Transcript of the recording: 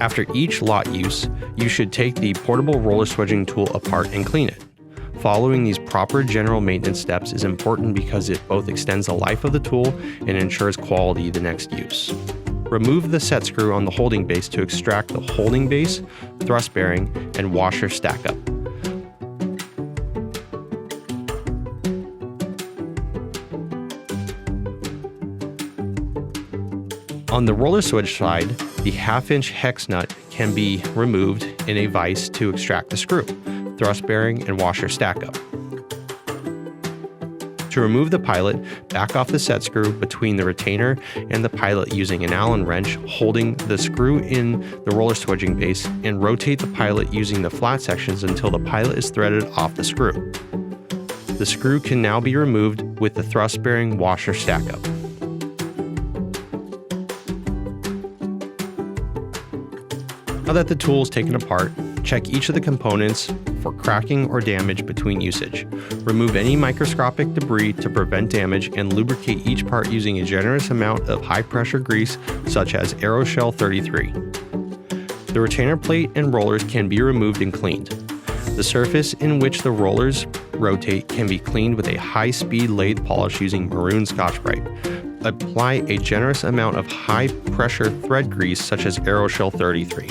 After each lot use, you should take the portable roller swedging tool apart and clean it. Following these proper general maintenance steps is important because it both extends the life of the tool and ensures quality the next use. Remove the set screw on the holding base to extract the holding base, thrust bearing, and washer stack up. On the roller swage side, the 1/2-inch hex nut can be removed in a vise to extract the screw, thrust bearing, and washer stack up. To remove the pilot, back off the set screw between the retainer and the pilot using an Allen wrench holding the screw in the roller swedging base, and rotate the pilot using the flat sections until the pilot is threaded off the screw. The screw can now be removed with the thrust bearing washer stack up. Now that the tool is taken apart, check each of the components for cracking or damage between usage. Remove any microscopic debris to prevent damage and lubricate each part using a generous amount of high-pressure grease such as Aeroshell 33. The retainer plate and rollers can be removed and cleaned. The surface in which the rollers rotate can be cleaned with a high-speed lathe polish using maroon Scotch-Brite. Apply a generous amount of high-pressure thread grease such as Aeroshell 33.